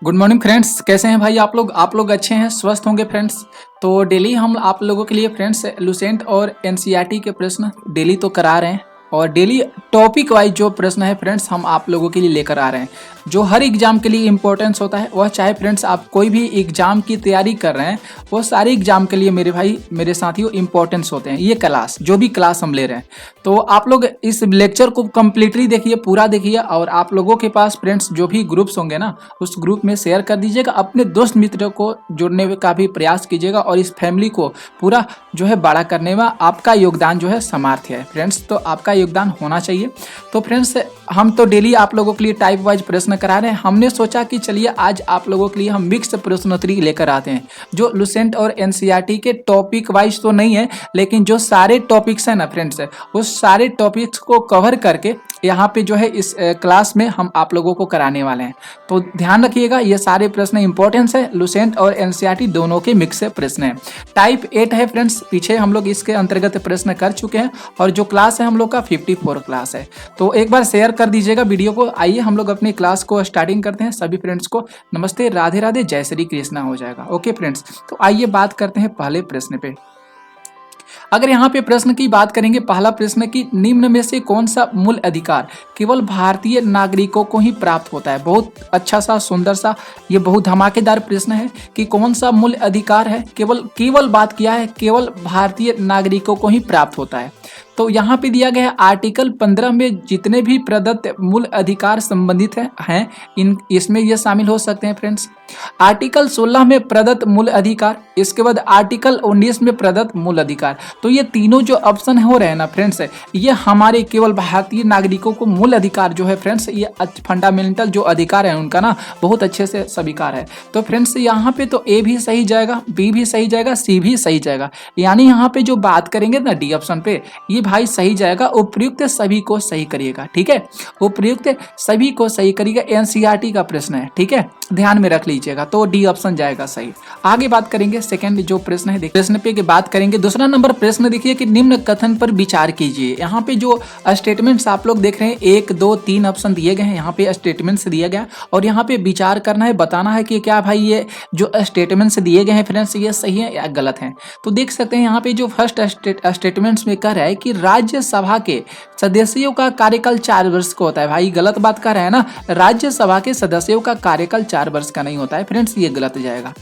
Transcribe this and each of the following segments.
Good morning friends, कैसे हैं भाई आप लोग अच्छे हैं, स्वस्थ होंगे फ्रेंड्स। तो डेली हम आप लोगों के लिए फ्रेंड्स लुसेंट और एनसीईआरटी के प्रश्न डेली तो करा रहे हैं और डेली टॉपिक वाइज जो प्रश्न है फ्रेंड्स हम आप लोगों के लिए लेकर आ रहे हैं जो हर एग्जाम के लिए इंपॉर्टेंस होता है। वह चाहे फ्रेंड्स आप कोई भी एग्जाम की तैयारी कर रहे हैं, वो सारे एग्जाम के लिए मेरे भाई मेरे साथियों इंपॉर्टेंस होते हैं। ये क्लास जो भी क्लास हम ले रहे हैं, तो आप लोग इस लेक्चर को कम्प्लीटली देखिए, पूरा देखिए और आप लोगों के पास फ्रेंड्स जो भी ग्रुप्स होंगे ना, उस ग्रुप में शेयर कर दीजिएगा। अपने दोस्त मित्रों को जोड़ने का भी प्रयास कीजिएगा और इस फैमिली को पूरा जो है बड़ा करने में आपका योगदान जो है सामर्थ्य है फ्रेंड्स, तो आपका योगदान होना चाहिए। तो फ्रेंड्स हम तो डेली आप लोगों के लिए टाइप वाइज प्रश्न करा रहे हैं। हमने सोचा कि चलिए आज आप लोगों के लिए हम मिक्स प्रश्नोत्तरी लेकर आते हैं जो लुसेंट और एनसीईआरटी के टॉपिक वाइज तो नहीं है, लेकिन जो सारे टॉपिक्स हैं ना फ्रेंड्स, उस सारे टॉपिक्स को कवर करके यहाँ पे जो है इस क्लास में हम आप लोगों को कराने वाले हैं। तो ध्यान रखिएगा, ये सारे प्रश्न इंपॉर्टेंस है, लुसेंट और एनसीईआरटी दोनों के मिक्स प्रश्न है। टाइप 8 है फ्रेंड्स, पीछे हम लोग इसके अंतर्गत प्रश्न कर चुके हैं और जो क्लास है हम लोग का 54 क्लास है। तो एक बार शेयर कर दीजिएगा वीडियो को। आइए हम लोग अपनी क्लास को स्टार्टिंग करते हैं। सभी फ्रेंड्स को नमस्ते, राधे राधे, जय श्री कृष्णा हो जाएगा। ओके फ्रेंड्स, तो आइए बात करते हैं पहले प्रश्न पे। अगर यहाँ पे प्रश्न की बात करेंगे, पहला प्रश्न की निम्न में से कौन सा मूल अधिकार केवल भारतीय नागरिकों को ही प्राप्त होता है। बहुत अच्छा सा सुंदर सा ये बहुत धमाकेदार प्रश्न है कि कौन सा मूल अधिकार है केवल बात किया है केवल भारतीय नागरिकों को ही प्राप्त होता है। तो यहाँ पे दिया गया है आर्टिकल 15 में जितने भी प्रदत्त मूल अधिकार संबंधित हैं इसमें ये शामिल हो सकते हैं फ्रेंड्स। आर्टिकल 16 में प्रदत्त मूल अधिकार, इसके बाद आर्टिकल 19 में प्रदत्त मूल अधिकार। तो ये तीनों जो ऑप्शन हो रहे हैं ना फ्रेंड्स, ये हमारे केवल भारतीय नागरिकों को मूल अधिकार जो है फ्रेंड्स, ये फंडामेंटल जो अधिकार है उनका ना बहुत अच्छे से स्वीकार है। तो फ्रेंड्स यहाँ पे तो ए भी सही जाएगा, बी भी सही जाएगा, सी भी सही जाएगा। यानी यहाँ पे जो बात करेंगे ना डी ऑप्शन पे, ये भाई सही जाएगा। उपयुक्त सभी को सही करिएगा, ठीक है, उपयुक्त सभी को सही करिएगा। एनसीईआरटी का प्रश्न है, ठीक है, ध्यान में रख लीजिएगा। तो डी ऑप्शन जाएगा सही। आगे बात करेंगे सेकंड जो प्रश्न है, प्रश्न पे की बात करेंगे। दूसरा नंबर प्रश्न देखिए कि निम्न कथन पर विचार कीजिए। यहाँ पे जो स्टेटमेंट्स आप लोग देख रहे हैं 1 2 3 ऑप्शन दिए गए हैं, यहाँ पे स्टेटमेंट्स दिया गया और यहाँ पे विचार करना है, बताना है कि क्या भाई ये जो स्टेटमेंट्स दिए गए हैं फ्रेंड्स ये सही है या गलत है। तो देख सकते हैं यहाँ पे जो फर्स्ट स्टेटमेंट्स में कह रहा है कि राज्यसभा के सदस्यों का कार्यकाल 4 वर्ष का होता है। भाई गलत बात कर रहा है ना, राज्यसभा के सदस्यों का कार्यकाल 4 वर्ष का नहीं होता है फ्रेंड्स, ये गलत जाएगा।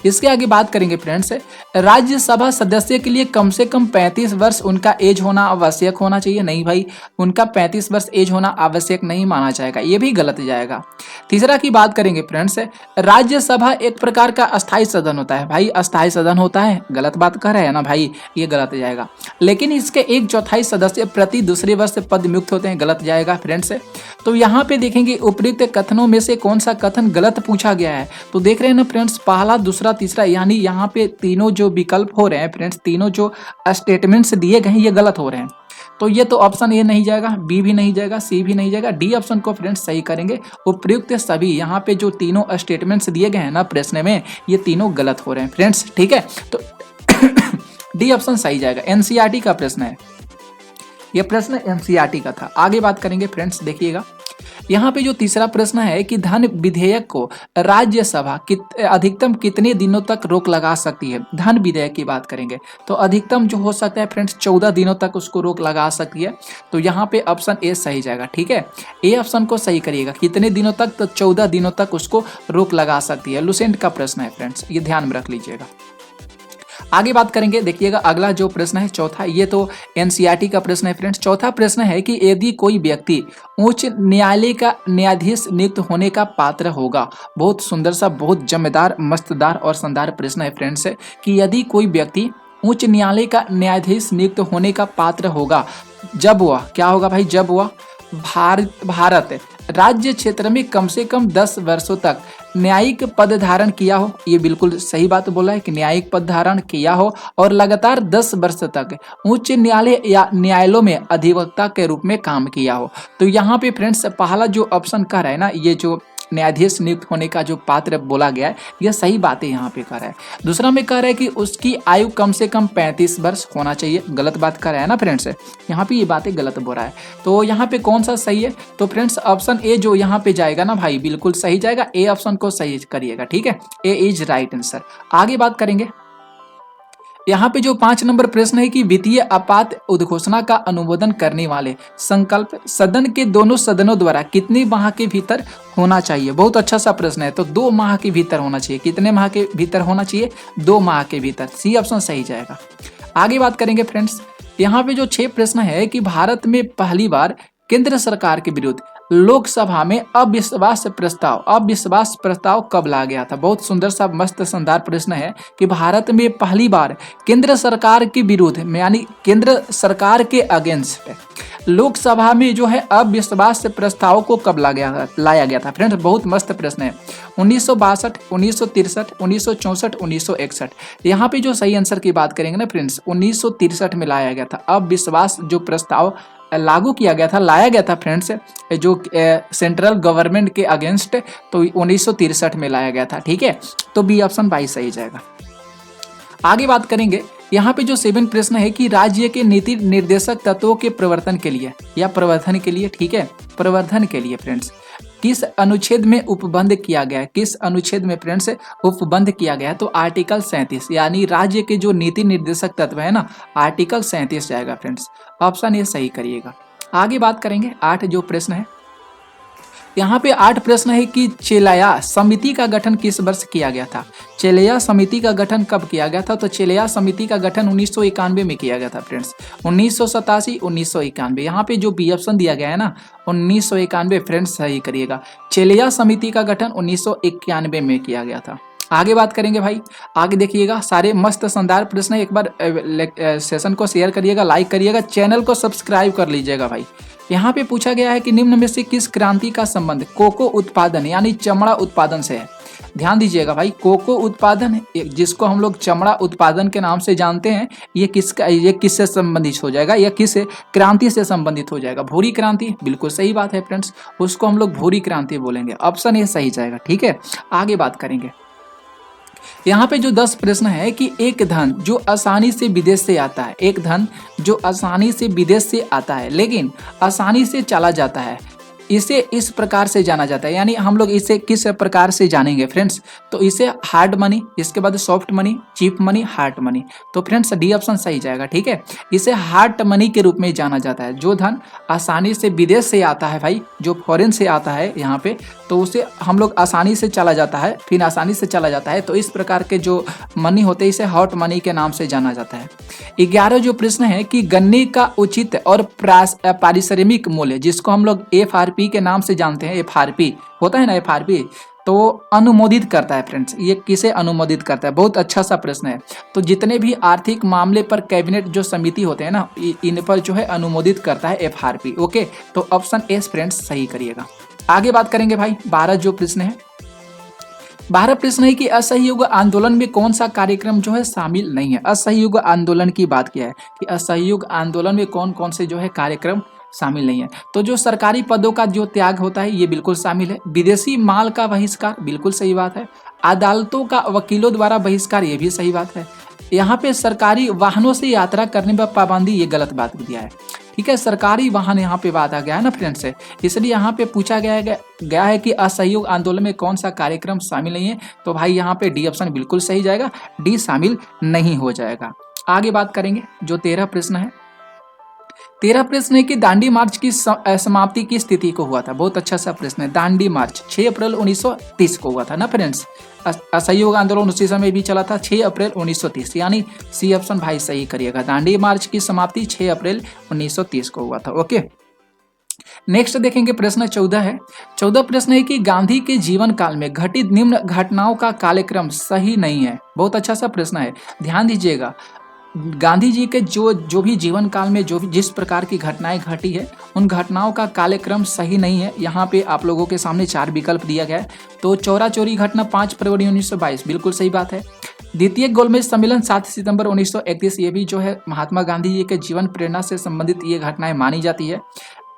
इसके आगे बात करेंगे फ्रेंड्स, राज्यसभा सदस्य के लिए कम से कम 35 वर्ष उनका एज होना आवश्यक होना चाहिए। नहीं भाई, उनका 35 वर्ष एज होना आवश्यक नहीं माना जाएगा, ये भी गलत जाएगा। तीसरा की बात करेंगे फ्रेंड्स, राज्यसभा एक प्रकार का अस्थायी सदन होता है। भाई अस्थायी सदन होता है, गलत बात कर रहे हैं ना भाई, ये गलत जाएगा। लेकिन इसके 1/4 सदस्य प्रति दूसरे वर्ष पद मुक्त होते हैं, गलत जाएगा फ्रेंड्स। तो यहाँ पे देखेंगे उपयुक्त कथनों में से कौन सा कथन गलत पूछा गया है। तो देख रहे हैं ना फ्रेंड्स, पहला दूसरा तीसरा, यानी यहाँ पे तीनों जो विकल्प हो रहे हैं फ्रेंड्स, तीनों जो स्टेटमेंट्स दिए गए हैं ये गलत हो रहे हैं। तो ये तो ऑप्शन ए नहीं जाएगा, बी भी नहीं जाएगा, सी भी नहीं जाएगा, डी ऑप्शन को फ्रेंड्स सही करेंगे। उपयुक्त सभी, यहाँ पे जो तीनों स्टेटमेंट्स दिए गए हैं ना प्रश्न में, ये तीनों गलत हो रहे हैं फ्रेंड्स, ठीक है। तो डी ऑप्शन सही जाएगा। एनसीईआरटी का प्रश्न है, यह प्रश्न एनसीईआरटी का था। आगे बात करेंगे फ्रेंड्स, देखिएगा यहाँ पे जो तीसरा प्रश्न है कि धन विधेयक को राज्यसभा अधिकतम कितने दिनों तक रोक लगा सकती है। धन विधेयक की बात करेंगे तो अधिकतम जो हो सकता है फ्रेंड्स 14 दिनों तक उसको रोक लगा सकती है। तो यहाँ पे ऑप्शन ए सही जाएगा, ठीक है, ए ऑप्शन को सही करिएगा। कितने दिनों तक, तो 14 दिनों तक उसको रोक लगा सकती है। लुसेंट का प्रश्न है फ्रेंड्स, ये ध्यान में रख लीजिएगा। आगे बात करेंगे, देखिएगा अगला जो प्रश्न है चौथा, ये तो एनसीईआरटी का प्रश्न है फ्रेंड्स। चौथा प्रश्न है कि यदि कोई व्यक्ति उच्च न्यायालय का न्यायाधीश नियुक्त होने का पात्र होगा। बहुत सुंदर सा, बहुत जमेदार, मस्तदार और शानदार प्रश्न है फ्रेंड्स कि यदि कोई व्यक्ति उच्च न्यायालय का न्यायाधीश नियुक्त होने का पात्र होगा, जब वह क्या होगा भाई, जब वह भारत राज्य क्षेत्र में कम से कम 10 वर्षों तक न्यायिक पद धारण किया हो। ये बिल्कुल सही बात बोला है कि न्यायिक पद धारण किया हो और लगातार 10 वर्ष तक उच्च न्यायालय या न्यायालयों में अधिवक्ता के रूप में काम किया हो। तो यहाँ पे फ्रेंड्स पहला जो ऑप्शन कह रहा है ना, ये जो न्यायाधीश नियुक्त होने का जो पात्र बोला गया है, यह सही बातें यहाँ पे कह रहा है। दूसरा में कह रहा है कि उसकी आयु कम से कम 35 वर्ष होना चाहिए, गलत बात कर रहा है ना फ्रेंड्स, यहाँ पे ये बातें गलत बोल रहा है। तो यहाँ पे कौन सा सही है? तो फ्रेंड्स ऑप्शन ए जो यहाँ पे जाएगा ना भाई, बिल्कुल सही जाएगा, ए ऑप्शन को सही करिएगा, ठीक है, ए इज राइट आंसर। आगे बात करेंगे, यहाँ पे जो 5 नंबर प्रश्न है कि वित्तीय आपात उद्घोषणा का अनुमोदन करने वाले संकल्प सदन के दोनों सदनों द्वारा कितने माह के भीतर होना चाहिए? बहुत अच्छा सा प्रश्न है। तो 2 माह के भीतर होना चाहिए। कितने माह के भीतर होना चाहिए? 2 माह के भीतर, सी ऑप्शन सही जाएगा। आगे बात करेंगे फ्रेंड्स, यहाँ पे जो 6 प्रश्न है कि भारत में पहली बार केंद्र सरकार के विरुद्ध लोकसभा में अविश्वास प्रस्ताव कब लाया गया था? बहुत सुंदर सा मस्त शानदार प्रश्न है कि भारत में पहली बार केंद्र सरकार के विरुद्ध यानी केंद्र सरकार के अगेंस्ट लोकसभा में जो है अविश्वास प्रस्ताव को कब लाया गया था? फ्रेंड्स बहुत मस्त प्रश्न है। 1962, 1963, 1964, 1961। यहाँ पे जो सही आंसर की बात करेंगे ना फ्रेंड्स, 1963 में लाया गया था। अविश्वास जो प्रस्ताव लागू किया गया था, लाया गया था फ्रेंड्स, जो सेंट्रल गवर्नमेंट के अगेंस्ट, तो 1963 में लाया गया था, ठीक है। तो बी ऑप्शन भाई सही जाएगा। आगे बात करेंगे, यहाँ पे जो 7 प्रश्न है कि राज्य के नीति निर्देशक तत्वों के प्रवर्तन के लिए या प्रवर्धन के लिए, ठीक है, प्रवर्धन के लिए फ्रेंड्स किस अनुच्छेद में उपबंध किया गया है? किस अनुच्छेद में फ्रेंड्स उपबंध किया गया है? तो आर्टिकल 37, यानी राज्य के जो नीति निर्देशक तत्व है ना, आर्टिकल 37 जाएगा फ्रेंड्स। ऑप्शन ये सही करिएगा। आगे बात करेंगे 8 जो प्रश्न है, यहाँ पे 8 प्रश्न है कि चेलैया समिति का गठन किस वर्ष किया गया था? चेलैया समिति का गठन कब किया गया था? तो चेलैया समिति का गठन 1991 में किया गया था फ्रेंड्स, 1987, 1991। यहाँ पे जो बी ऑप्शन दिया गया है ना 1991 फ्रेंड्स सही करिएगा। चेलैया समिति का गठन 1991 में किया गया था। आगे बात करेंगे भाई, आगे देखिएगा, सारे मस्त शानदार प्रश्न है। एक बार सेशन को शेयर करिएगा, लाइक करिएगा, चैनल को सब्सक्राइब कर लीजिएगा भाई। यहाँ पे पूछा गया है कि निम्न में से किस क्रांति का संबंध कोको उत्पादन यानी चमड़ा उत्पादन से है? ध्यान दीजिएगा भाई, कोको उत्पादन जिसको हम लोग चमड़ा उत्पादन के नाम से जानते हैं, ये किससे संबंधित हो जाएगा या किस क्रांति से संबंधित हो जाएगा? भूरी क्रांति, बिल्कुल सही बात है फ्रेंड्स, उसको हम लोग भूरी क्रांति बोलेंगे। ऑप्शन ये सही जाएगा, ठीक है। आगे बात करेंगे, यहाँ पे जो 10 प्रश्न है कि एक धन जो आसानी से विदेश से आता है, एक धन जो आसानी से विदेश से आता है लेकिन आसानी से चला जाता है, इसे इस प्रकार से जाना जाता है। यानी हम लोग इसे किस प्रकार से जानेंगे फ्रेंड्स? तो इसे हार्ड मनी, इसके बाद soft money, cheap money, hard money. तो फ्रेंड्स डी ऑप्शन सही जाएगा, ठीक है। इसे हार्ड मनी के रूप में जाना जाता है। जो धन आसानी से विदेश से आता है भाई, जो फॉरेन से आता है यहाँ पे, तो उसे हम लोग आसानी से चला जाता है, फिर आसानी से चला जाता है। तो इस प्रकार के जो मनी होते हैं इसे हॉट मनी के नाम से जाना जाता है। 11 जो प्रश्न है कि गन्ने का उचित और पारिश्रमिक मूल्य, जिसको हम लोग FRP के नाम से जानते हैं, FRP होता है ना, FRP, तो अनुमोदित करता है फ्रेंड्स। ये किसे अनुमोदित करता है? बहुत अच्छा सा प्रश्न है। तो जितने भी आर्थिक मामले पर कैबिनेट जो समिति होते हैं ना, इन पर जो है अनुमोदित करता है FRP। ओके, तो ऑप्शन ए फ्रेंड्स सही करिएगा। आगे बात करेंगे भाई, 12 जो प्रश्न है, 12 प्रश्न है कि असहयोग आंदोलन में कौन सा कार्यक्रम जो है शामिल नहीं है? असहयोग आंदोलन की बात किया है कि असहयोग आंदोलन में कौन कौन से जो है कार्यक्रम शामिल नहीं है। तो जो सरकारी पदों का जो त्याग होता है ये बिल्कुल शामिल है। विदेशी माल का बहिष्कार, बिल्कुल सही बात है। अदालतों का वकीलों द्वारा बहिष्कार, ये भी सही बात है। यहाँ पे सरकारी वाहनों से यात्रा करने पर पाबंदी, ये गलत बात दिया है, ठीक है। सरकारी वाहन यहाँ पे बात आ गया है ना फ्रेंड्स, इसलिए यहाँ पे पूछा गया है कि असहयोग आंदोलन में कौन सा कार्यक्रम शामिल नहीं है। तो भाई यहाँ पे डी ऑप्शन बिल्कुल सही जाएगा, डी शामिल नहीं हो जाएगा। आगे बात करेंगे, जो 13 प्रश्न है, 13 प्रश्न है कि दांडी मार्च की समाप्ति की स्थिति को हुआ था? बहुत अच्छा सा प्रश्न है। दांडी मार्च 6 अप्रैल 1930 को हुआ था ना फ्रेंड्स। असहयोग आंदोलन उसी समय भी चला था, 6 अप्रैल 1930, यानी सी ऑप्शन भाई सही करिएगा। दांडी मार्च की समाप्ति 6 अप्रैल 1930 को हुआ था। ओके, नेक्स्ट देखेंगे, प्रश्न 14 है। 14 प्रश्न है कि गांधी के जीवन काल में घटित निम्न घटनाओं का कालक्रम सही नहीं है। बहुत अच्छा सा प्रश्न है, ध्यान दीजिएगा। गांधी जी के जो भी जीवन काल में जिस प्रकार की घटनाएं घटी है, उन घटनाओं का कालक्रम सही नहीं है। यहाँ पे आप लोगों के सामने 4 विकल्प दिया गया है। तो चौरा चोरी घटना 5 फरवरी 1922, बिल्कुल सही बात है। द्वितीय गोलमेज सम्मेलन 7 सितंबर 1931, ये भी जो है महात्मा गांधी जी के जीवन प्रेरणा से संबंधित ये घटनाएं मानी जाती है।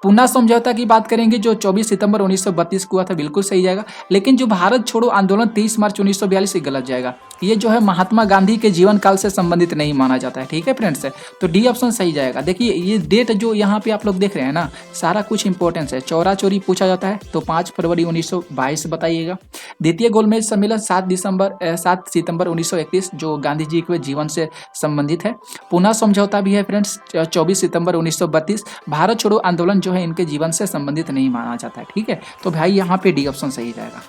पूना समझौता की बात करेंगे जो 24 सितंबर 1932 को हुआ था, बिल्कुल सही जाएगा। लेकिन जो भारत छोड़ो आंदोलन 23 मार्च 1942 से गलत जाएगा, ये जो है महात्मा गांधी के जीवन काल से संबंधित नहीं माना जाता है, ठीक है फ्रेंड्स। तो डी ऑप्शन सही जाएगा। देखिए ये डेट जो यहाँ पे आप लोग देख रहे हैं ना, सारा कुछ इंपॉर्टेंस है। चौरा चोरी पूछा जाता है तो 5 फरवरी 1922 बताइएगा। द्वितीय गोलमेज सम्मेलन 7 सितंबर 1931 जो गांधी जी के जीवन से संबंधित है। पूना समझौता भी है फ्रेंड्स 24 सितंबर 1932। भारत छोड़ो आंदोलन जो है इनके जीवन से संबंधित नहीं माना जाता है, ठीक है। तो भाई यहाँ पे डी ऑप्शन सही जाएगा।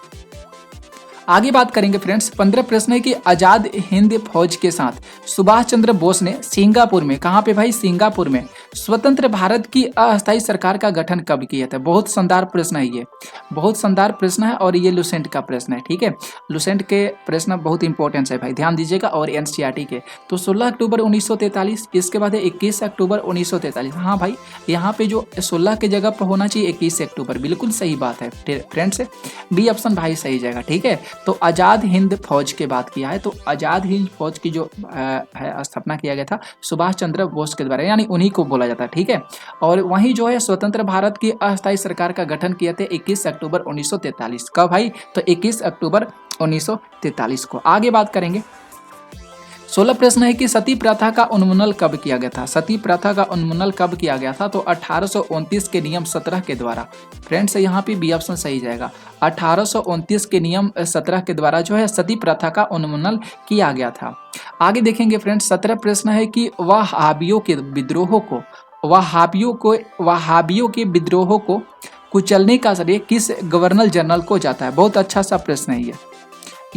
आगे बात करेंगे फ्रेंड्स, 15 प्रश्न है कि आजाद हिंद फौज के साथ सुभाष चंद्र बोस ने सिंगापुर में, कहाँ पे भाई, सिंगापुर में स्वतंत्र भारत की अस्थायी सरकार का गठन कब किया था। बहुत शानदार प्रश्न है ये, बहुत शानदार प्रश्न है और ये लुसेंट का प्रश्न है, ठीक है। लुसेंट के प्रश्न बहुत इंपॉर्टेंट है भाई, ध्यान दीजिएगा। और एनसीईआरटी के तो 16 अक्टूबर 1943, इसके बाद है 21 अक्टूबर 1943। हाँ भाई, यहाँ पे जो 16 की जगह पर होना चाहिए 21 अक्टूबर, बिल्कुल सही बात है फ्रेंड्स। बी ऑप्शन भाई सही जाएगा, ठीक है। तो आजाद हिंद फौज की बात किया है, तो आजाद हिंद फौज की जो है स्थापना किया गया था सुभाष चंद्र बोस के द्वारा, यानी उन्हीं को बोला जाता है, ठीक है। और वहीं जो है स्वतंत्र भारत की अस्थायी सरकार का गठन किया था 21 अक्टूबर 1943। कब भाई, तो 21 अक्टूबर 1943 को। आगे बात करेंगे, 16 प्रश्न है कि सती प्रथा का उन्मूलन कब किया गया था। सती प्रथा का उन्मूलन कब किया गया था, तो 1829 के नियम 17 के द्वारा। फ्रेंड्स यहाँ पे बी ऑप्शन सही जाएगा। 1829 के नियम 17 के द्वारा जो है सती प्रथा का उन्मूलन किया गया था। आगे देखेंगे फ्रेंड्स, 17 प्रश्न है कि वहाबियों के विद्रोहों को कुचलने का श्रेय किस गवर्नर जनरल को जाता है। बहुत अच्छा सा प्रश्न है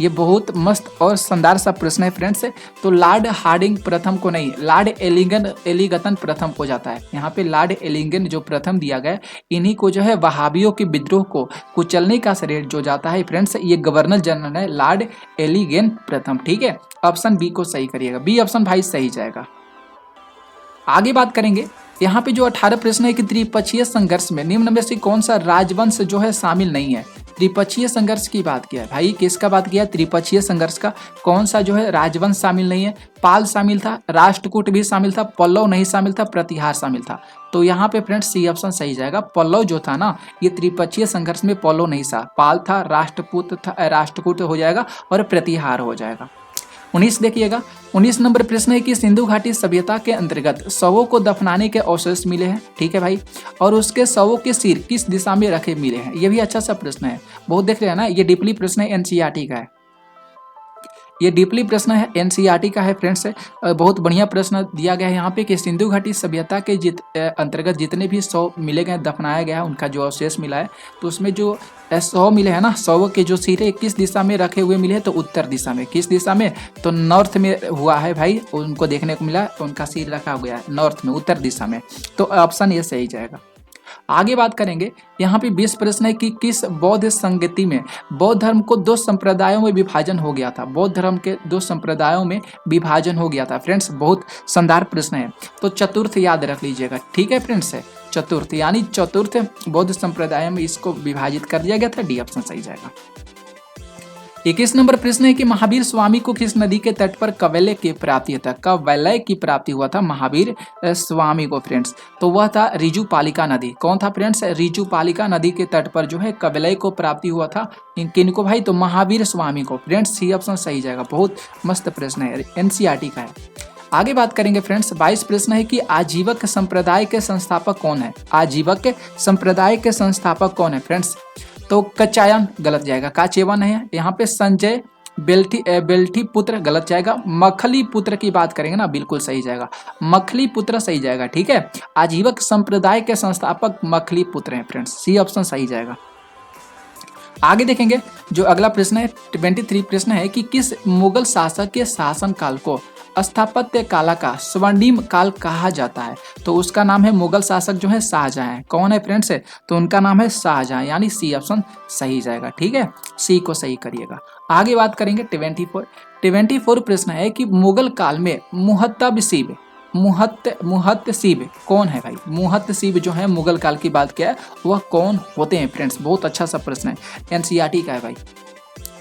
ये बहुत मस्त और शानदार सा प्रश्न है फ्रेंड्स। तो लॉर्ड हार्डिंग प्रथम को नहीं, लॉर्ड एलिंगटन प्रथम को जाता है। यहाँ पे लॉर्ड एलिंगटन जो प्रथम दिया गया, इन्हीं को जो है वहाबियों के विद्रोह को कुचलने का श्रेय जो जाता है फ्रेंड्स, ये गवर्नर जनरल है लॉर्ड एलिंगटन प्रथम, ठीक है। ऑप्शन बी को सही करिएगा, बी ऑप्शन भाई सही जाएगा। आगे बात करेंगे, यहाँ पे जो 18 प्रश्न है कि त्रिपक्षीय संघर्ष में निम्न में से कौन सा राजवंश जो है शामिल नहीं है। त्रिपक्षीय संघर्ष की बात किया है भाई, किसका बात किया, त्रिपक्षीय संघर्ष का कौन सा जो है राजवंश शामिल नहीं है। पाल शामिल था, राष्ट्रकूट भी शामिल था, पल्लव नहीं शामिल था, प्रतिहार शामिल था। तो यहाँ पे फ्रेंड्स सी ऑप्शन सही जाएगा। पल्लव जो था ना, ये त्रिपक्षीय संघर्ष में पल्लव नहीं था, पाल था, राष्ट्रकूट हो जाएगा और प्रतिहार हो जाएगा। 19 देखिएगा, 19 नंबर प्रश्न है कि सिंधु घाटी सभ्यता के अंतर्गत शवों को दफनाने के अवशेष मिले हैं, ठीक है भाई। और उसके शवों के सिर किस दिशा में रखे मिले हैं, ये भी अच्छा सा प्रश्न है। बहुत देख रहे हैं ना, ये डीपली प्रश्न है, एनसीईआरटी का है, ये डीपली प्रश्न है, एनसीईआरटी का है फ्रेंड्स। बहुत बढ़िया प्रश्न दिया गया है यहाँ पे कि सिंधु घाटी सभ्यता के अंतर्गत जितने भी शव मिले गए, दफनाया गया है, उनका जो अवशेष मिला है, तो उसमें जो शव मिले हैं ना, शव के जो सिरे किस दिशा में रखे हुए मिले हैं, तो उत्तर दिशा में। किस दिशा में, तो नॉर्थ में हुआ है भाई, उनको देखने को मिला, तो उनका सिर रखा गया है नॉर्थ में, उत्तर दिशा में। तो ऑप्शन ये सही जाएगा। आगे बात करेंगे, यहाँ पे 20 प्रश्न है कि किस बौद्ध संगति में बौद्ध धर्म को 2 संप्रदायों में विभाजन हो गया था। बौद्ध धर्म के 2 संप्रदायों में विभाजन हो गया था फ्रेंड्स, बहुत शानदार प्रश्न है। तो चतुर्थ याद रख लीजिएगा, ठीक है फ्रेंड्स, चतुर्थ यानी चतुर्थ बौद्ध संप्रदाय में इसको विभाजित कर दिया गया था, डी ऑप्शन सही जाएगा। 21 नंबर प्रश्न है कि महावीर स्वामी को किस नदी के तट पर कवलय की प्राप्ति था। कवलय की प्राप्ति हुआ था महावीर स्वामी को फ्रेंड्स, तो वह था रिजुपालिका नदी। कौन था फ्रेंड्स, रिजुपालिका नदी के तट पर जो है कवलय को प्राप्ति हुआ था। किनको भाई, तो महावीर स्वामी को फ्रेंड्स, सी ऑप्शन सही जाएगा। बहुत मस्त प्रश्न है, एनसीईआरटी का है। आगे बात करेंगे फ्रेंड्स, 22 प्रश्न है कि आजीवक संप्रदाय के संस्थापक कौन है। आजीवक संप्रदाय के संस्थापक कौन है फ्रेंड्स, तो कचायन गलत जाएगा, काचेवन है यहाँ पे। संजय बेल्ठी पुत्र गलत जाएगा। मखली पुत्र की बात करेंगे ना, बिल्कुल सही जाएगा, मखली पुत्र सही जाएगा, ठीक है। आजीवक संप्रदाय के संस्थापक मखली पुत्र हैं फ्रेंड्स, सी ऑप्शन सही जाएगा। आगे देखेंगे, जो अगला प्रश्न है 23 प्रश्न है कि किस मुगल शासक के शासन काल को स्थापत्य काला का स्वर्णिम काल कहा जाता है। तो उसका नाम है, मुगल शासक जो है शाहजहां है। कौन है फ्रेंड्स, तो उनका नाम है शाहजहां, यानी सी ऑप्शन सही जाएगा, ठीक है, सी को सही करिएगा। आगे बात करेंगे 24 प्रश्न है कि मुगल काल में मुहत्तसिब कौन है भाई। मुहत्तसिब जो है मुगल काल की बात किया है, वह कौन होते हैं फ्रेंड्स, बहुत अच्छा सा प्रश्न है, एनसीईआरटी का है भाई,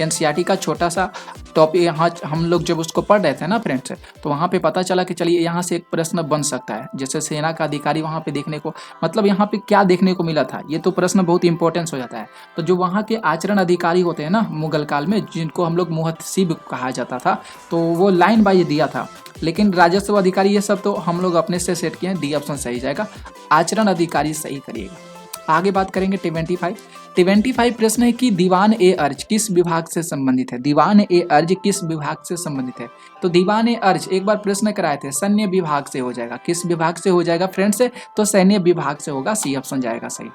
एनसीईआरटी का छोटा सा टॉपिक यहाँ हम लोग जब उसको पढ़ रहे थे ना फ्रेंड्स, तो वहाँ पे पता चला कि चलिए यहाँ से एक प्रश्न बन सकता है। जैसे सेना का अधिकारी वहाँ पे देखने को, मतलब यहाँ पे क्या देखने को मिला था, ये तो प्रश्न बहुत इंपॉर्टेंस हो जाता है। तो जो वहाँ के आचरण अधिकारी होते हैं ना मुगल काल में, जिनको हम लोग मुहतसिब कहा जाता था, तो वो लाइन बाई दिया था। लेकिन राजस्व अधिकारी ये सब तो हम लोग अपने से सेट किए हैं, डी ऑप्शन सही जाएगा। आचरण अधिकारी सही करिएगा। आगे बात करेंगे 25 प्रश्न है कि दीवान ए अर्ज किस विभाग से संबंधित है। दीवान ए अर्ज किस विभाग से संबंधित है। तो दीवान ए अर्ज एक बार प्रश्न कराए थे, सैन्य विभाग से हो जाएगा। किस विभाग से हो जाएगा फ्रेंड्स? तो सैन्य विभाग से होगा, सी ऑप्शन जाएगा सही।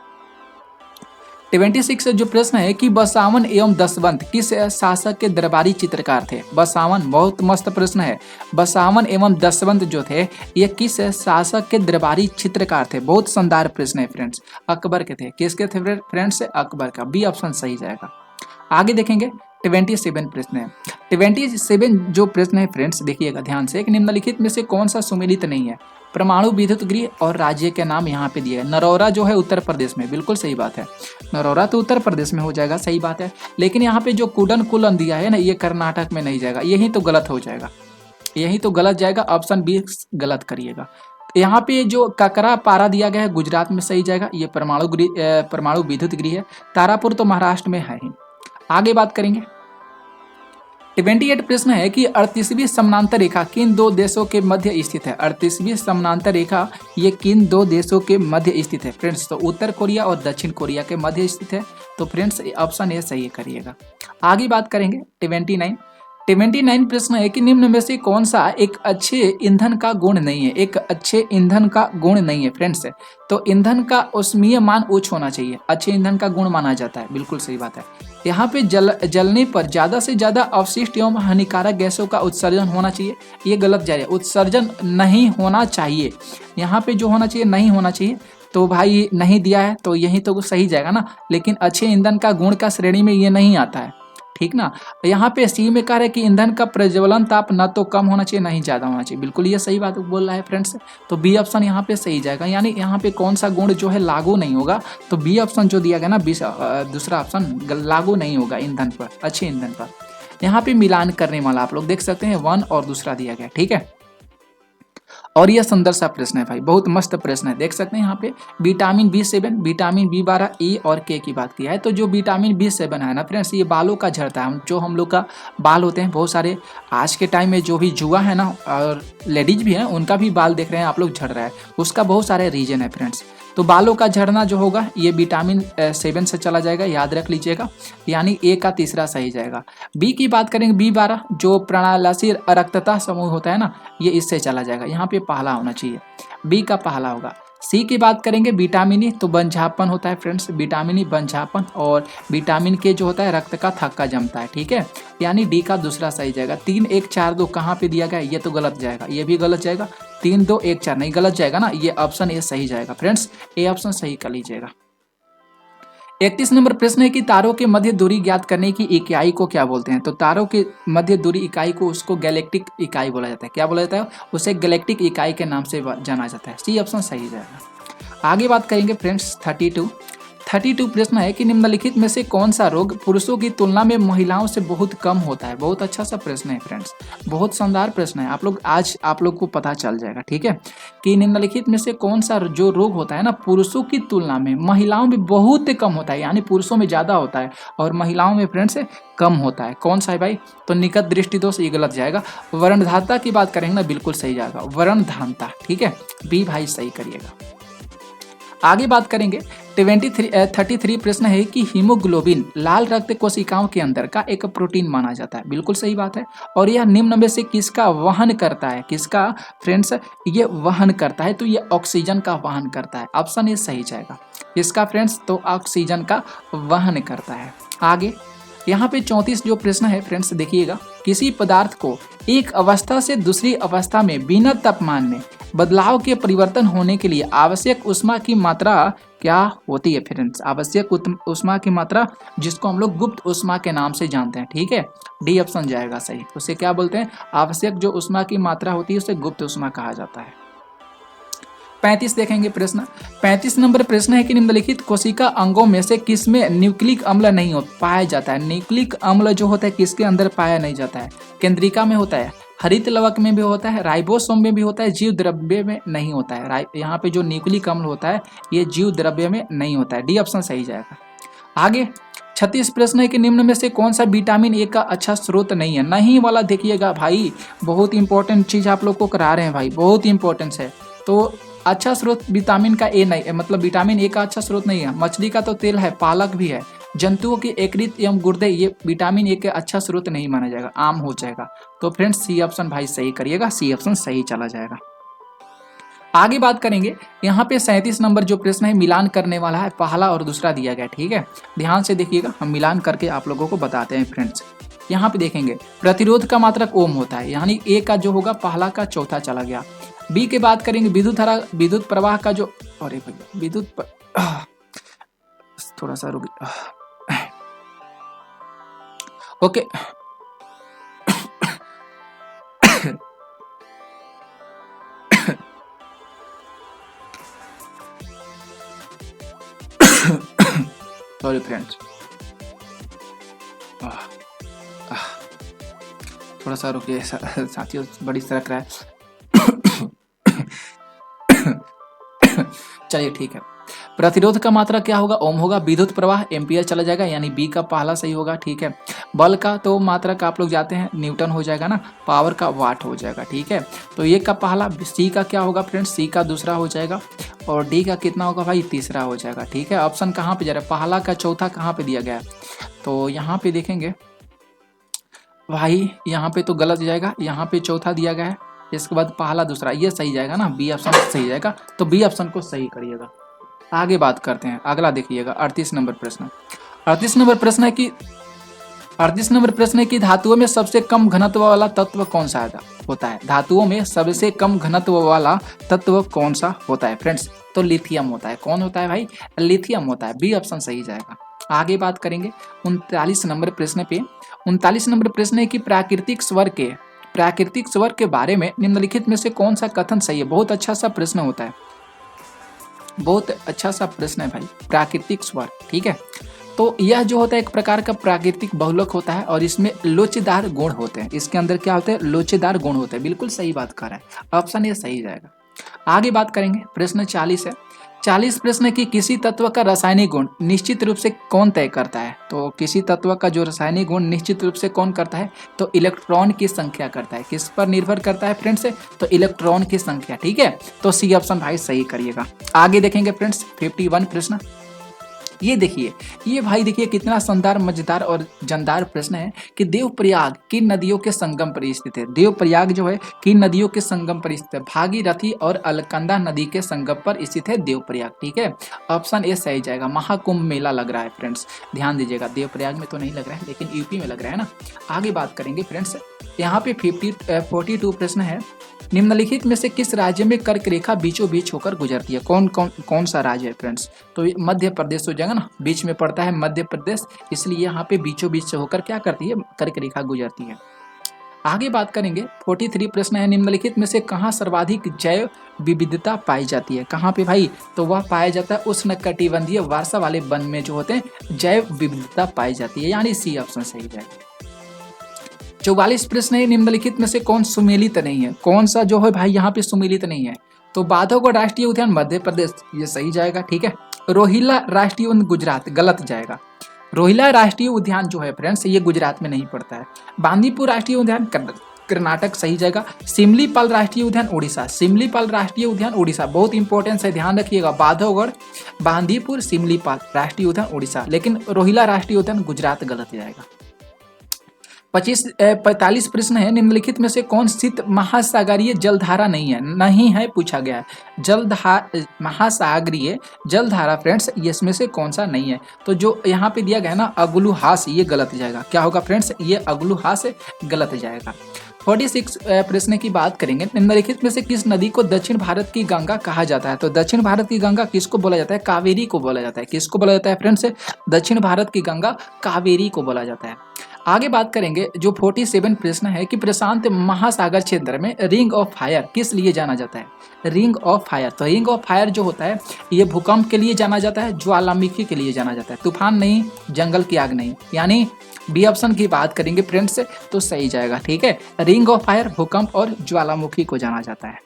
26 जो प्रश्न है कि बसावन एवं दसवंत किस शासक के दरबारी चित्रकार थे। बसावन, बहुत मस्त प्रश्न है। बसावन एवं दसवंत जो थे ये किस शासक के दरबारी चित्रकार थे। बहुत शानदार प्रश्न है फ्रेंड्स, अकबर के थे। किसके थे फ्रेंड्स? अकबर का, बी ऑप्शन सही जाएगा। आगे देखेंगे 27 प्रश्न है। 27 जो प्रश्न है फ्रेंड्स देखिएगा ध्यान से, एक निम्नलिखित में से कौन सा सुमेलित नहीं है। परमाणु विद्युत गृह और राज्य के नाम यहाँ पे दिए है। नरौरा जो है उत्तर प्रदेश में, बिल्कुल सही बात है। नरौरा तो उत्तर प्रदेश में हो जाएगा, सही बात है। लेकिन यहाँ पे जो कुडनकुलन दिया है ना, ये कर्नाटक में नहीं जाएगा, यही तो गलत हो जाएगा, यही तो गलत जाएगा। ऑप्शन बी गलत करिएगा। यहाँ पे जो ककरा पारा दिया गया है गुजरात में सही जाएगा, ये परमाणु विद्युत गृह है। तारापुर तो महाराष्ट्र में है ही। आगे बात करेंगे 28 प्रश्न है कि 38वीं समानांतर रेखा किन दो देशों के मध्य स्थित है। 38वीं समानांतर रेखा ये किन दो देशों के मध्य स्थित है फ्रेंड्स? तो उत्तर कोरिया और दक्षिण कोरिया के मध्य स्थित है। तो फ्रेंड्स ऑप्शन ए सही करिएगा। आगे बात करेंगे 29 प्रश्न है कि निम्न में से कौन सा एक अच्छे ईंधन का गुण नहीं है। एक अच्छे ईंधन का गुण नहीं है फ्रेंड्स। तो ईंधन का ऊष्मीय मान उच्च होना चाहिए, अच्छे ईंधन का गुण माना जाता है, बिल्कुल सही बात है। यहाँ पे जलने पर ज्यादा से ज्यादा अवशिष्ट एवं हानिकारक गैसों का उत्सर्जन होना चाहिए, ये गलत जाएगा। उत्सर्जन नहीं होना चाहिए, यहाँ पे जो होना चाहिए नहीं होना चाहिए। तो भाई नहीं दिया है तो यही तो सही जाएगा ना। लेकिन अच्छे ईंधन का गुण का श्रेणी में ये नहीं आता है, ठीक ना। यहाँ पे सी में कह रहा है कि ईंधन का प्रज्वलन ताप न तो कम होना चाहिए नहीं ज्यादा होना चाहिए, बिल्कुल ये सही बात बोल रहा है फ्रेंड्स। तो बी ऑप्शन यहाँ पे सही जाएगा, यानी यहाँ पे कौन सा गुण जो है लागू नहीं होगा। तो बी ऑप्शन जो दिया गया ना, दूसरा ऑप्शन लागू नहीं होगा ईंधन पर, अच्छे ईंधन पर। यहाँ पे मिलान करने वाला आप लोग देख सकते हैं, 1 और दूसरा दिया गया, ठीक है। और यह सुंदर सा प्रश्न है भाई, बहुत मस्त प्रश्न है, देख सकते हैं यहाँ पे vitamin B7, vitamin B12, E और K की बात किया है। तो जो विटामिन B7 है ना फ्रेंड्स, ये बालों का झड़ता है। जो हम लोग का बाल होते हैं बहुत सारे, आज के टाइम में जो भी जुआ है ना और लेडीज भी हैं, उनका भी बाल देख रहे हैं आप लोग झड़ रहा है, उसका बहुत सारे रीजन है फ्रेंड्स। तो बालों का झड़ना जो होगा ये विटामिन 7 से चला जाएगा, याद रख लीजिएगा, यानी ए का तीसरा सही जाएगा। बी की बात करेंगे B12 जो प्रणालाशीय रक्तता समूह होता है ना, ये इससे चला जाएगा, यहाँ पे पहला होना चाहिए, बी का पहला होगा। सी की बात करेंगे विटामिन ई, तो बंझापन होता है फ्रेंड्स, विटामिन ई बंझापन, और विटामिन के जो होता है रक्त का थक्का जमता है, ठीक है, यानी डी का दूसरा सही जाएगा। 3 1 4 2 कहाँ पे दिया गया है, ये तो गलत जाएगा, ये भी गलत जाएगा। 3 2 1 4 नहीं गलत जाएगा ना, ये ऑप्शन ए सही जाएगा फ्रेंड्स, ए ऑप्शन सही कर लीजिएगा। 31 नंबर प्रश्न है कि तारों के मध्य दूरी ज्ञात करने की इकाई को क्या बोलते हैं। तो तारों के मध्य दूरी इकाई को उसको गैलेक्टिक इकाई बोला जाता है। क्या बोला जाता है? उसे गैलेक्टिक इकाई के नाम से जाना जाता है, सी ऑप्शन सही जाएगा। आगे बात करेंगे फ्रेंड्स 32 प्रश्न है कि निम्नलिखित में से कौन सा रोग पुरुषों की तुलना में महिलाओं से बहुत कम होता है। बहुत अच्छा सा प्रश्न है फ्रेंड्स, बहुत शानदार प्रश्न है, आज आप लोग को पता चल जाएगा, ठीक है, कि निम्नलिखित में से कौन सा जो रोग होता है ना पुरुषों की तुलना में महिलाओं में बहुत कम होता है, यानी पुरुषों में ज्यादा होता है और महिलाओं में फ्रेंड्स कम होता है। कौन सा है भाई? तो निकट दृष्टि दोष, ये गलत जाएगा। वर्णधारता की बात करेंगे ना, बिल्कुल सही जाएगा, वर्णधानता, ठीक है, बी भाई सही करिएगा। आगे बात करेंगे 33 प्रश्न है कि हीमोग्लोबिन लाल रक्त कोशिकाओं के अंदर का एक प्रोटीन माना जाता है, बिल्कुल सही बात है, और यह निम्न में से किसका वहन करता है। किसका फ्रेंड्स ये वहन करता है? तो ये ऑक्सीजन का वहन करता है, ऑप्शन ये सही जाएगा। इसका फ्रेंड्स तो ऑक्सीजन का वहन करता है। आगे यहाँ पे 34 जो प्रश्न है फ्रेंड्स देखिएगा, किसी पदार्थ को एक अवस्था से दूसरी अवस्था में बिना तापमान में बदलाव के परिवर्तन होने के लिए आवश्यक ऊष्मा की मात्रा क्या होती है फ्रेंड्स? आवश्यक ऊष्मा की मात्रा जिसको हम लोग गुप्त ऊष्मा के नाम से जानते हैं, ठीक है, डी ऑप्शन जाएगा सही। उसे क्या बोलते हैं? आवश्यक जो ऊष्मा की मात्रा होती है उसे गुप्त ऊष्मा कहा जाता है। 35 देखेंगे प्रश्न। 35 नंबर प्रश्न है कि निम्नलिखित कोशिका अंगों में से किसमें न्यूक्लिक अम्ल नहीं हो पाया जाता है। न्यूक्लिक अम्ल जो होता है किसके अंदर पाया नहीं जाता है? केंद्रिका में होता है, हरित लवक में भी होता है, राइबोसोम में भी होता है, जीव द्रव्य में नहीं होता है। यहाँ पे जो न्यूक्लिक अम्ल होता है ये जीव द्रव्य में नहीं होता है। डी ऑप्शन सही जाएगा। आगे 36 प्रश्न है कि निम्न में से कौन सा विटामिन ए का अच्छा स्रोत नहीं है। नहीं वाला देखिएगा भाई, बहुत इंपॉर्टेंट चीज आप लोग को करा रहे हैं भाई, बहुत इंपॉर्टेंट है। तो अच्छा स्रोत विटामिन का ए नहीं, मतलब विटामिन ए का अच्छा स्रोत नहीं है। मछली का तो तेल है, पालक भी है, जंतुओं के यकृत एवं गुर्दे ये विटामिन ए का अच्छा स्रोत नहीं माना जाएगा, आम हो जाएगा। तो फ्रेंड्स सी ऑप्शन भाई सही करिएगा, सी ऑप्शन सही चला जाएगा। आगे बात करेंगे, यहाँ पे 37 नंबर जो प्रश्न है मिलान करने वाला है, पहला और दूसरा दिया गया, ठीक है, ध्यान से देखिएगा, हम मिलान करके आप लोगों को बताते हैं फ्रेंड्स। यहाँ पे देखेंगे प्रतिरोध का मात्रक ओम होता है, यानी ए का जो होगा पहला का चौथा चला गया। बी के बात करेंगे विद्युत प्रवाह का जो, अरे भैया थोड़ा सा रुक, ओके सॉरी फ्रेंड्स, थोड़ा सा रुकिए साथियों, बड़ी सरक रहा है। चलिए ठीक है, प्रतिरोध का मात्रा क्या होगा? ओम होगा। विद्युत प्रवाह एम्पियर चला जाएगा, यानी बी का पहला सही होगा, ठीक है। बल का तो मात्रा का आप लोग जाते हैं न्यूटन हो जाएगा ना, पावर का वाट हो जाएगा, ठीक है। तो ये का पहला, सी का क्या होगा फ्रेंड्स? सी का दूसरा हो जाएगा, और डी का कितना होगा भाई? तीसरा हो जाएगा, ठीक है। ऑप्शन कहाँ पे जा रहा है? पहला का चौथा कहाँ पे दिया गया है? तो यहाँ पे देखेंगे भाई, यहाँ पे तो गलत जाएगा, यहाँ पे चौथा दिया गया है, इसके बाद पहला दूसरा, ये सही जाएगा ना, बी ऑप्शन सही जाएगा। तो बी ऑप्शन को सही करिएगा। आगे बात करते हैं, अगला देखिएगा 38 नंबर प्रश्न। 38 नंबर प्रश्न है कि 38 नंबर प्रश्न है कि धातुओं में सबसे कम घनत्व वाला तत्व कौन सा होता है? धातुओं में सबसे कम घनत्व वाला तत्व कौन सा होता है फ्रेंड्स? तो लिथियम होता है। कौन होता है भाई? लिथियम होता है, बी ऑप्शन सही जाएगा। आगे बात करेंगे 39 नंबर प्रश्न पे। 39 नंबर प्रश्न है कि प्राकृतिक स्वर के बारे में निम्नलिखित में से कौन सा कथन सही है? बहुत अच्छा सा प्रश्न होता है, बहुत अच्छा सा प्रश्न है भाई, प्राकृतिक स्वर, ठीक है। तो यह जो होता है एक प्रकार का प्राकृतिक बहुलक होता है, और इसमें लोचेदार गुण होते हैं। इसके अंदर क्या होते हैं? लोचेदार गुण होते हैं। बिल्कुल सही बात कर रहा है, ऑप्शन ये सही जाएगा। आगे बात करेंगे, प्रश्न 40 है। 40 प्रश्न है कि किसी तत्व का रासायनिक गुण निश्चित रूप से कौन तय करता है? तो किसी तत्व का जो रासायनिक गुण निश्चित रूप से कौन करता है? तो इलेक्ट्रॉन की संख्या करता है। किस पर निर्भर करता है फ्रेंड्स? तो इलेक्ट्रॉन की संख्या, ठीक है। तो सी ऑप्शन भाई सही करिएगा। आगे देखेंगे फ्रेंड्स 51 प्रश्न। ये देखिए, ये भाई देखिए कितना शानदार, मजेदार और जानदार प्रश्न है कि देवप्रयाग किन नदियों के संगम पर स्थित है? देवप्रयाग जो है किन नदियों के संगम पर स्थित है? भागीरथी और अलकनंदा नदी के संगम पर स्थित है देवप्रयाग, ठीक है। ऑप्शन ए सही जाएगा। महाकुंभ मेला लग रहा है फ्रेंड्स, ध्यान दीजिएगा, देवप्रयाग में तो नहीं लग रहा है, लेकिन यूपी में लग रहा है ना। आगे बात करेंगे फ्रेंड्स, यहाँ पे 42 प्रश्न है। निम्नलिखित में से किस राज्य में कर्क रेखा बीचों बीच होकर गुजरती है? कौन सा राज्य है फ्रेंड्स? तो मध्य प्रदेश हो जाएगा ना, बीच में पड़ता है मध्य प्रदेश, इसलिए यहाँ पे बीचों बीच से होकर क्या करती है? कर्क रेखा गुजरती है। आगे बात करेंगे 43 प्रश्न है। निम्नलिखित में से कहाँ सर्वाधिक जैव विविधता पाई जाती है? कहाँ पे भाई? तो वह पाया जाता है उष्णकटिबंधीय वर्षा वाले वन में जो होते हैं जैव विविधता पाई जाती है, यानी सी ऑप्शन सही जाएगा। 44 प्रश्न है। निम्नलिखित में से कौन सुमेलित नहीं है? कौन सा जो है भाई यहाँ पे सुमेलित नहीं है? तो बांधवगढ़ राष्ट्रीय उद्यान मध्य प्रदेश, ये सही जाएगा, ठीक है। रोहिला राष्ट्रीय उद्यान गुजरात, गलत जाएगा। रोहिला राष्ट्रीय उद्यान जो है फ्रेंड्स ये गुजरात में नहीं पड़ता है। बांदीपुर राष्ट्रीय उद्यान कर्नाटक, सही जाएगा। सिमलीपाल राष्ट्रीय उद्यान उड़ीसा, सिमलीपाल राष्ट्रीय उद्यान उड़ीसा, बहुत इंपॉर्टेंट है, ध्यान रखिएगा। बांधवगढ़, बांदीपुर, सिमलीपाल राष्ट्रीय उद्यान उड़ीसा, लेकिन रोहिला राष्ट्रीय उद्यान गुजरात गलत जाएगा। 45 प्रश्न है। निम्नलिखित में से कौन शीत महासागरीय जलधारा नहीं है? नहीं है पूछा गया है। महासागरीय जलधारा फ्रेंड्स इसमें से कौन सा नहीं है? तो जो यहाँ पे दिया गया है ना अगलुहास, ये गलत जाएगा। क्या होगा फ्रेंड्स? ये अगलुहास गलत जाएगा। 46 प्रश्न की बात करेंगे। निम्नलिखित में से किस नदी को दक्षिण भारत की गंगा कहा जाता है? तो दक्षिण भारत की गंगा किसको बोला जाता है? कावेरी को बोला जाता है। किसको बोला जाता है फ्रेंड्स? दक्षिण भारत की गंगा कावेरी को बोला जाता है। आगे बात करेंगे जो 47 प्रश्न है कि प्रशांत महासागर क्षेत्र में रिंग ऑफ फायर किस लिए जाना जाता है। रिंग ऑफ फायर, तो रिंग ऑफ फायर जो होता है ये भूकंप के लिए जाना जाता है, ज्वालामुखी के लिए जाना जाता है, तूफान नहीं, जंगल की आग नहीं। यानी बी ऑप्शन की बात करेंगे फ्रेंड्स तो सही जाएगा। ठीक है, रिंग ऑफ फायर भूकंप और ज्वालामुखी को जाना जाता है।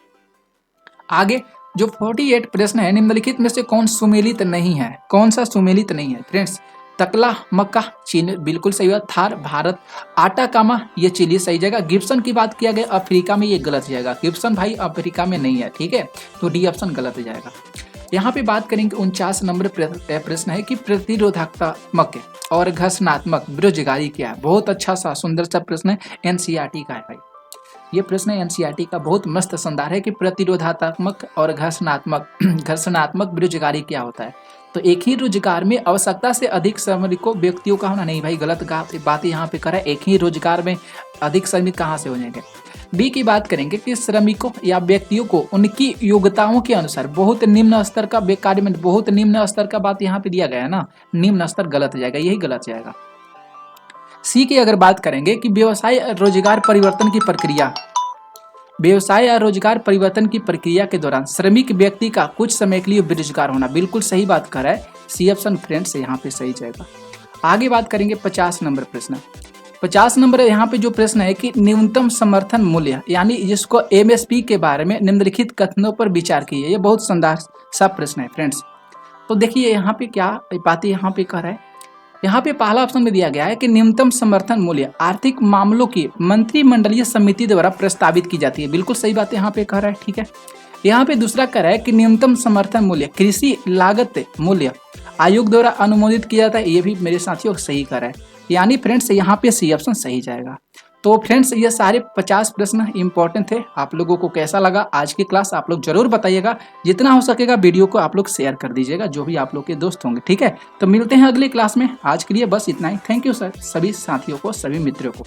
आगे जो 48 प्रश्न है, निम्नलिखित में से कौन सुमेलित नहीं है। कौन सा सुमेलित नहीं है फ्रेंड्स। तकला मक्का चीन बिल्कुल सही है, थार भारत, आटाकामा ये चिली सही जाएगा। गिब्सन की बात किया गया अफ्रीका में, ये गलत जाएगा। गिब्सन भाई अफ्रीका में नहीं है। ठीक है, तो डी ऑप्शन गलत जाएगा। यहाँ पे बात करेंगे 49 नंबर प्रश्न है कि प्रतिरोधात्मक और घर्षणात्मक बेरोजगारी क्या है। बहुत अच्छा सा सुंदर सा प्रश्न है, एनसीईआरटी का है भाई। ये प्रश्न एनसीईआरटी का बहुत मस्त शानदार है कि प्रतिरोधात्मक और घर्षणात्मक बेरोजगारी क्या होता है। तो एक ही रोजगार में आवश्यकता से अधिक श्रमिकों व्यक्तियों का होना, नहीं भाई गलत बात यहाँ पे करा है। एक ही रोजगार में अधिक श्रमिक कहाँ से हो जाएंगे। बी की बात करेंगे कि श्रमिकों या व्यक्तियों को उनकी योग्यताओं के अनुसार बहुत निम्न स्तर का कार्य में, बहुत निम्न स्तर का बात यहाँ पे दिया गया है ना, निम्न स्तर गलत जाएगा, यही गलत जाएगा। सी की अगर बात करेंगे कि व्यवसाय रोजगार परिवर्तन की प्रक्रिया, व्यवसाय या रोजगार परिवर्तन की प्रक्रिया के दौरान श्रमिक व्यक्ति का कुछ समय के लिए बेरोजगार होना, बिल्कुल सही बात कर रहा है। सी ऑप्शन फ्रेंड्स यहाँ पे सही जाएगा। आगे बात करेंगे 50 नंबर प्रश्न। 50 नंबर यहाँ पे जो प्रश्न है कि न्यूनतम समर्थन मूल्य, यानी जिसको एमएसपी के बारे में निम्नलिखित कथनों पर विचार कीजिए। ये बहुत शानदार सा प्रश्न है फ्रेंड्स। तो देखिए यहाँ पे क्या बातें यहाँ पे कह रहा है। यहाँ पे पहला ऑप्शन में दिया गया है कि न्यूनतम समर्थन मूल्य आर्थिक मामलों की मंत्रिमंडलीय समिति द्वारा प्रस्तावित की जाती है, बिल्कुल सही बात यहाँ पे कह रहा है। ठीक है, यहाँ पे दूसरा कह रहा है कि न्यूनतम समर्थन मूल्य कृषि लागत मूल्य आयोग द्वारा अनुमोदित किया जाता है, ये भी मेरे साथियों सही कह रहा है। यानी फ्रेंड्स यहाँ पे सी ऑप्शन सही जाएगा। तो फ्रेंड्स ये सारे 50 प्रश्न इंपॉर्टेंट थे। आप लोगों को कैसा लगा आज की क्लास आप लोग जरूर बताइएगा। जितना हो सकेगा वीडियो को आप लोग शेयर कर दीजिएगा जो भी आप लोग के दोस्त होंगे। ठीक है, तो मिलते हैं अगली क्लास में। आज के लिए बस इतना ही। थैंक यू सर, सभी साथियों को, सभी मित्रों को।